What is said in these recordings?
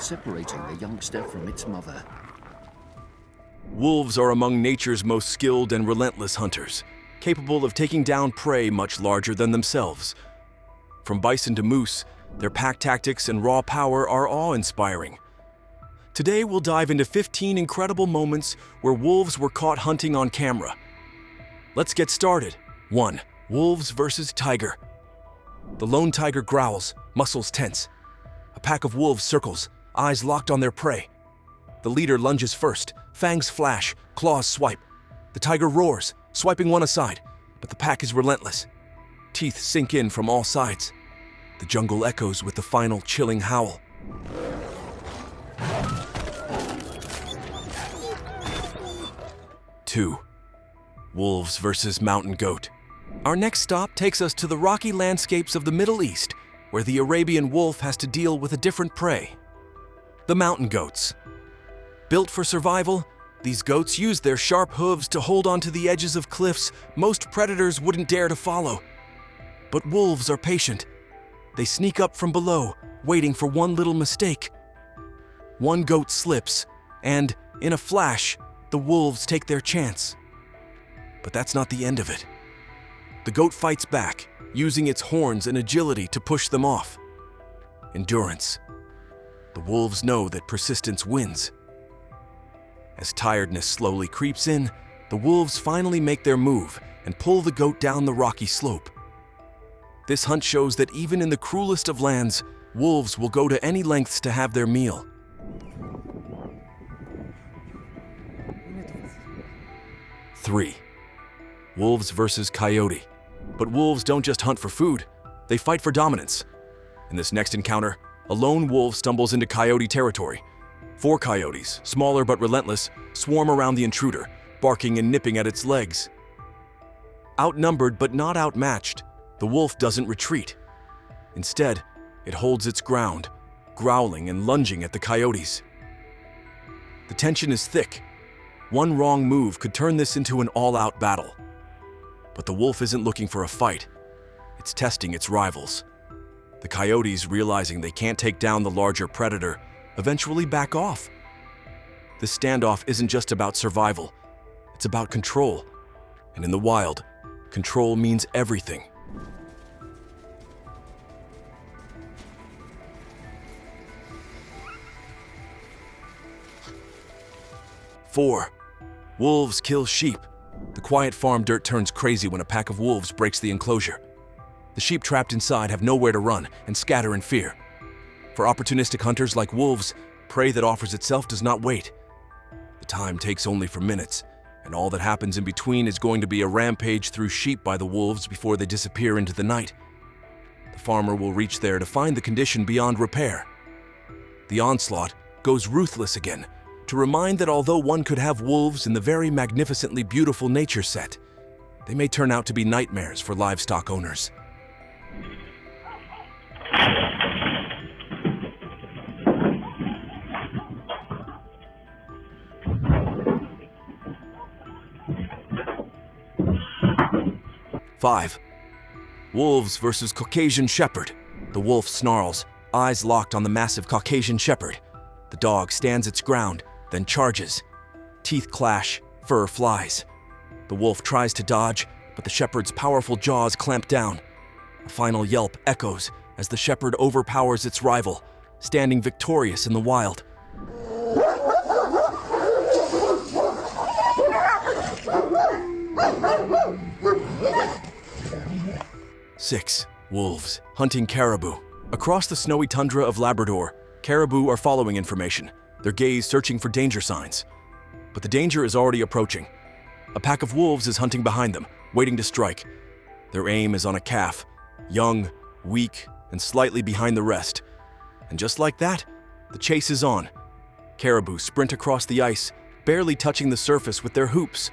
separating the youngster from its mother. Wolves are among nature's most skilled and relentless hunters, capable of taking down prey much larger than themselves. From bison to moose, their pack tactics and raw power are awe-inspiring. Today we'll dive into 15 incredible moments where wolves were caught hunting on camera. Let's get started. 1. Wolves versus tiger. The lone tiger growls, muscles tense. A pack of wolves circles, eyes locked on their prey. The leader lunges first, fangs flash, claws swipe. The tiger roars, swiping one aside, but the pack is relentless. Teeth sink in from all sides. The jungle echoes with the final chilling howl. 2. Wolves versus mountain goat. Our next stop takes us to the rocky landscapes of the Middle East, where the Arabian wolf has to deal with a different prey. The mountain goats. Built for survival, these goats use their sharp hooves to hold onto the edges of cliffs most predators wouldn't dare to follow. But wolves are patient. They sneak up from below, waiting for one little mistake. One goat slips, and, in a flash, the wolves take their chance. But that's not the end of it. The goat fights back, using its horns and agility to push them off. Endurance. The wolves know that persistence wins. As tiredness slowly creeps in, the wolves finally make their move and pull the goat down the rocky slope. This hunt shows that even in the cruelest of lands, wolves will go to any lengths to have their meal. 3. Wolves versus coyote. But wolves don't just hunt for food, they fight for dominance. In this next encounter, a lone wolf stumbles into coyote territory. 4 coyotes, smaller but relentless, swarm around the intruder, barking and nipping at its legs. Outnumbered but not outmatched, the wolf doesn't retreat. Instead, it holds its ground, growling and lunging at the coyotes. The tension is thick. One wrong move could turn this into an all-out battle. But the wolf isn't looking for a fight. It's testing its rivals. The coyotes, realizing they can't take down the larger predator, eventually back off. This standoff isn't just about survival. It's about control. And in the wild, control means everything. 4. Wolves kill sheep. The quiet farm dirt turns crazy when a pack of wolves breaks the enclosure. The sheep trapped inside have nowhere to run and scatter in fear. For opportunistic hunters like wolves, prey that offers itself does not wait. The time takes only for minutes, and all that happens in between is going to be a rampage through sheep by the wolves before they disappear into the night. The farmer will reach there to find the condition beyond repair. The onslaught goes ruthless again, to remind that although one could have wolves in the very magnificently beautiful nature set, they may turn out to be nightmares for livestock owners. Five. Wolves versus Caucasian Shepherd. The wolf snarls, eyes locked on the massive Caucasian Shepherd. The dog stands its ground, then charges. Teeth clash, fur flies. The wolf tries to dodge, but the shepherd's powerful jaws clamp down. A final yelp echoes as the shepherd overpowers its rival, standing victorious in the wild. 6. Wolves hunting caribou. Across the snowy tundra of Labrador, caribou are following information, their gaze searching for danger signs. But the danger is already approaching. A pack of wolves is hunting behind them, waiting to strike. Their aim is on a calf, young, weak, and slightly behind the rest. And just like that, the chase is on. Caribou sprint across the ice, barely touching the surface with their hoops.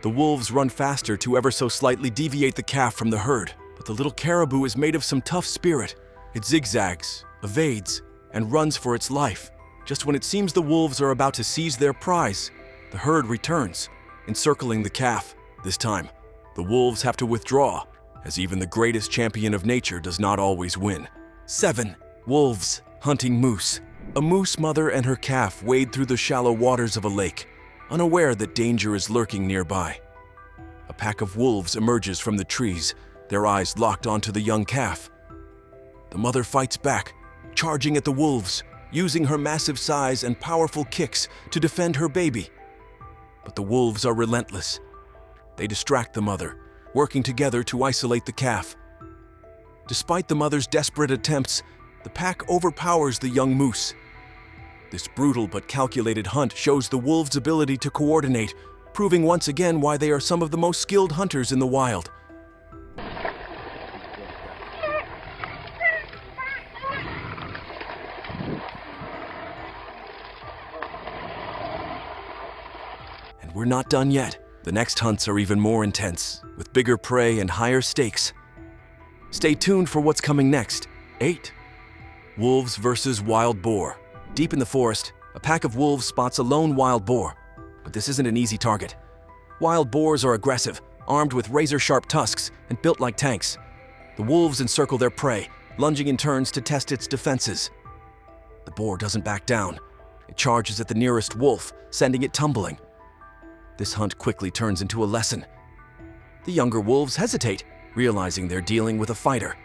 The wolves run faster to ever so slightly deviate the calf from the herd. But the little caribou is made of some tough spirit. It zigzags, evades, and runs for its life. Just when it seems the wolves are about to seize their prize, the herd returns, encircling the calf. This time, the wolves have to withdraw, as even the greatest champion of nature does not always win. 7. Wolves hunting moose. A moose mother and her calf wade through the shallow waters of a lake, unaware that danger is lurking nearby. A pack of wolves emerges from the trees, their eyes locked onto the young calf. The mother fights back, charging at the wolves, using her massive size and powerful kicks to defend her baby. But the wolves are relentless. They distract the mother, working together to isolate the calf. Despite the mother's desperate attempts, the pack overpowers the young moose. This brutal but calculated hunt shows the wolves' ability to coordinate, proving once again why they are some of the most skilled hunters in the wild. And we're not done yet. The next hunts are even more intense, with bigger prey and higher stakes. Stay tuned for what's coming next. 8. Wolves versus wild boar. Deep in the forest, a pack of wolves spots a lone wild boar. But this isn't an easy target. Wild boars are aggressive, armed with razor-sharp tusks and built like tanks. The wolves encircle their prey, lunging in turns to test its defenses. The boar doesn't back down. It charges at the nearest wolf, sending it tumbling. This hunt quickly turns into a lesson. The younger wolves hesitate, realizing they're dealing with a fighter.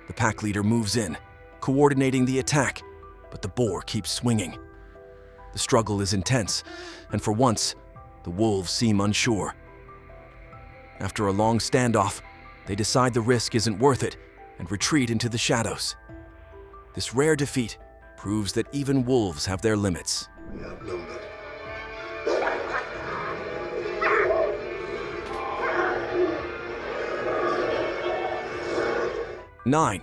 The pack leader moves in, coordinating the attack, but the boar keeps swinging. The struggle is intense, and for once, the wolves seem unsure. After a long standoff, they decide the risk isn't worth it and retreat into the shadows. This rare defeat proves that even wolves have their limits. We outnumbered. 9.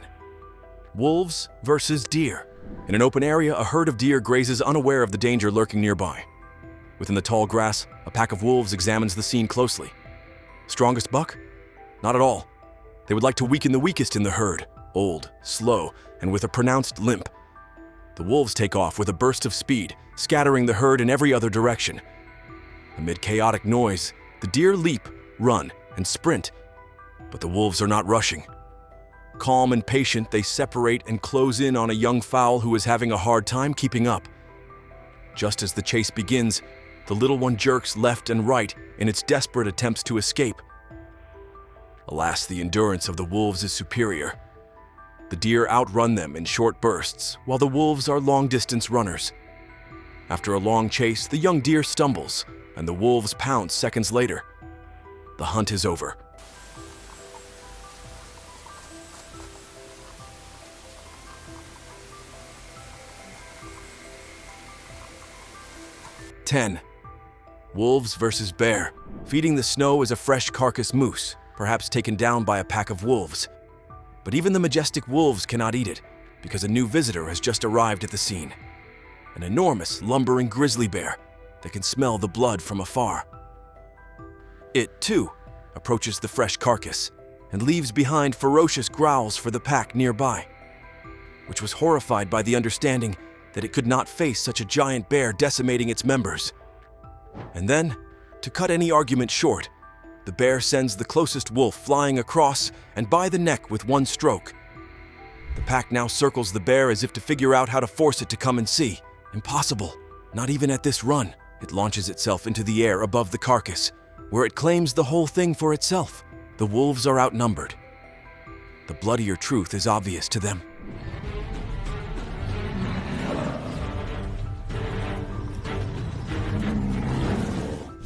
Wolves versus deer. In an open area, a herd of deer grazes unaware of the danger lurking nearby. Within the tall grass, a pack of wolves examines the scene closely. Strongest buck? Not at all. They would like to weaken the weakest in the herd, old, slow, and with a pronounced limp. The wolves take off with a burst of speed, scattering the herd in every other direction. Amid chaotic noise, the deer leap, run, and sprint, but the wolves are not rushing. Calm and patient, they separate and close in on a young fowl who is having a hard time keeping up. Just as the chase begins, the little one jerks left and right in its desperate attempts to escape. Alas, the endurance of the wolves is superior. The deer outrun them in short bursts, while the wolves are long-distance runners. After a long chase, the young deer stumbles, and the wolves pounce seconds later. The hunt is over. "10. Wolves versus bear. Feeding the snow is a fresh carcass moose, perhaps taken down by a pack of wolves. But even the majestic wolves cannot eat it, because a new visitor has just arrived at the scene. An enormous, lumbering grizzly bear that can smell the blood from afar. It, too, approaches the fresh carcass and leaves behind ferocious growls for the pack nearby, which was horrified by the understanding that it could not face such a giant bear decimating its members. And then, to cut any argument short, the bear sends the closest wolf flying across and by the neck with one stroke. The pack now circles the bear as if to figure out how to force it to come and see. Impossible. Not even at this run. It launches itself into the air above the carcass, where it claims the whole thing for itself. The wolves are outnumbered. The bloodier truth is obvious to them.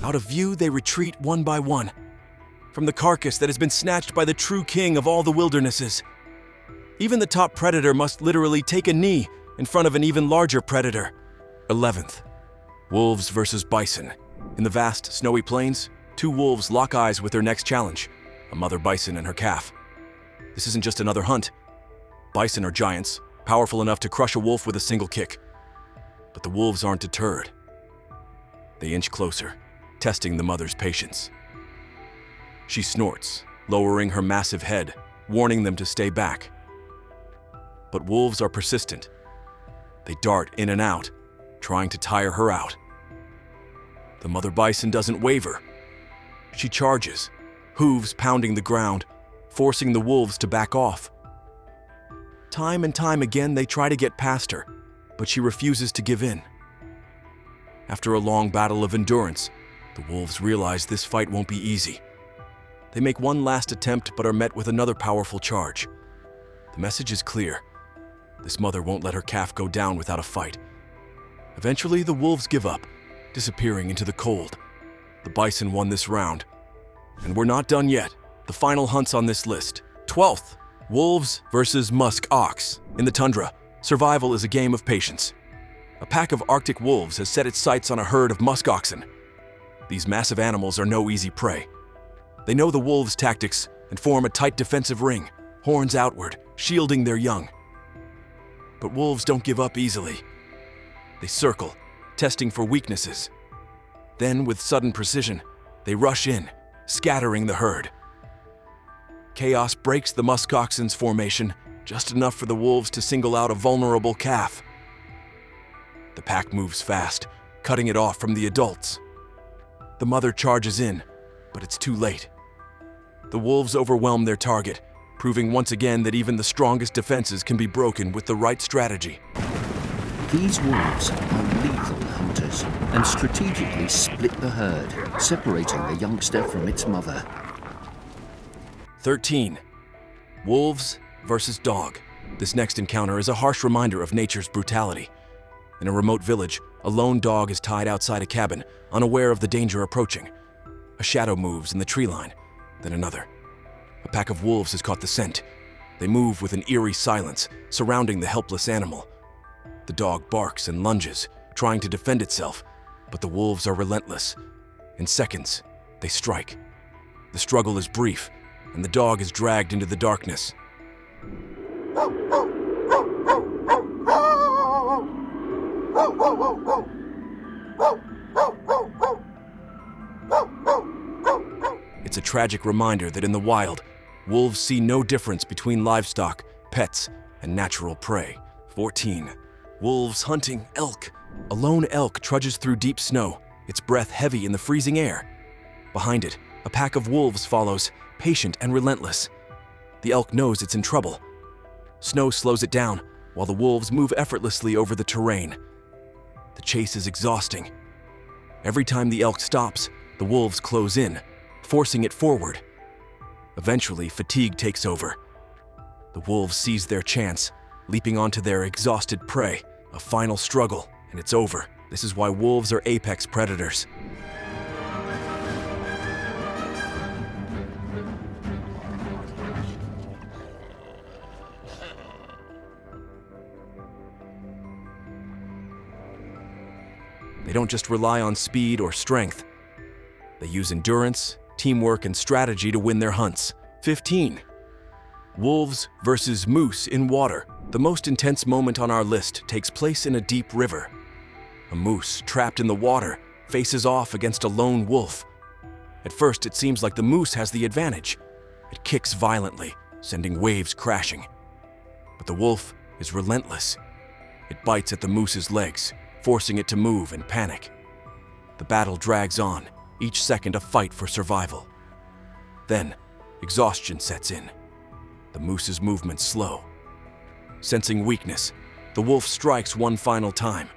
Out of view, they retreat one by one, from the carcass that has been snatched by the true king of all the wildernesses. Even the top predator must literally take a knee in front of an even larger predator. 11th. Wolves versus bison. In the vast, snowy plains, two wolves lock eyes with their next challenge, a mother bison and her calf. This isn't just another hunt. Bison are giants, powerful enough to crush a wolf with a single kick. But the wolves aren't deterred. They inch closer, testing the mother's patience. She snorts, lowering her massive head, warning them to stay back. But wolves are persistent. They dart in and out, trying to tire her out. The mother bison doesn't waver. She charges, hooves pounding the ground, forcing the wolves to back off. Time and time again, they try to get past her, but she refuses to give in. After a long battle of endurance, the wolves realize this fight won't be easy. They make one last attempt but are met with another powerful charge. The message is clear. This mother won't let her calf go down without a fight. Eventually, the wolves give up, disappearing into the cold. The bison won this round. And we're not done yet. The final hunts on this list. 12th, wolves versus musk ox. In the tundra, survival is a game of patience. A pack of Arctic wolves has set its sights on a herd of musk oxen. These massive animals are no easy prey. They know the wolves' tactics and form a tight defensive ring, horns outward, shielding their young. But wolves don't give up easily. They circle, testing for weaknesses. Then, with sudden precision, they rush in, scattering the herd. Chaos breaks the musk oxen's formation, just enough for the wolves to single out a vulnerable calf. The pack moves fast, cutting it off from the adults. The mother charges in, but it's too late. The wolves overwhelm their target, proving once again that even the strongest defenses can be broken with the right strategy. These wolves are lethal hunters and strategically split the herd, separating the youngster from its mother. 13. Wolves versus dog. This next encounter is a harsh reminder of nature's brutality. In a remote village, a lone dog is tied outside a cabin, unaware of the danger approaching. A shadow moves in the tree line, then another. A pack of wolves has caught the scent. They move with an eerie silence, surrounding the helpless animal. The dog barks and lunges, trying to defend itself, but the wolves are relentless. In seconds, they strike. The struggle is brief, and the dog is dragged into the darkness. It's a tragic reminder that in the wild, wolves see no difference between livestock, pets, and natural prey. 14. Wolves hunting elk. A lone elk trudges through deep snow, its breath heavy in the freezing air. Behind it, a pack of wolves follows, patient and relentless. The elk knows it's in trouble. Snow slows it down, while the wolves move effortlessly over the terrain. The chase is exhausting. Every time the elk stops, the wolves close in, forcing it forward. Eventually, fatigue takes over. The wolves seize their chance, leaping onto their exhausted prey. A final struggle, and it's over. This is why wolves are apex predators. They don't just rely on speed or strength. They use endurance, teamwork, and strategy to win their hunts. 15. Wolves versus moose in water. The most intense moment on our list takes place in a deep river. A moose, trapped in the water, faces off against a lone wolf. At first, it seems like the moose has the advantage. It kicks violently, sending waves crashing. But the wolf is relentless. It bites at the moose's legs, forcing it to move and panic. The battle drags on, each second a fight for survival. Then, exhaustion sets in. The moose's movements slow. Sensing weakness, the wolf strikes one final time.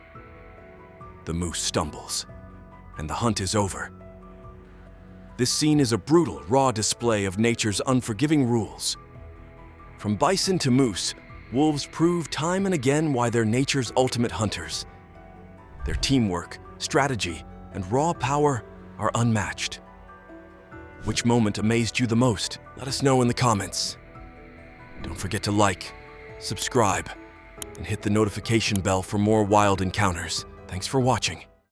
The moose stumbles, and the hunt is over. This scene is a brutal, raw display of nature's unforgiving rules. From bison to moose, wolves prove time and again why they're nature's ultimate hunters. Their teamwork, strategy, and raw power are unmatched. Which moment amazed you the most? Let us know in the comments. Don't forget to like, subscribe, and hit the notification bell for more wild encounters. Thanks for watching.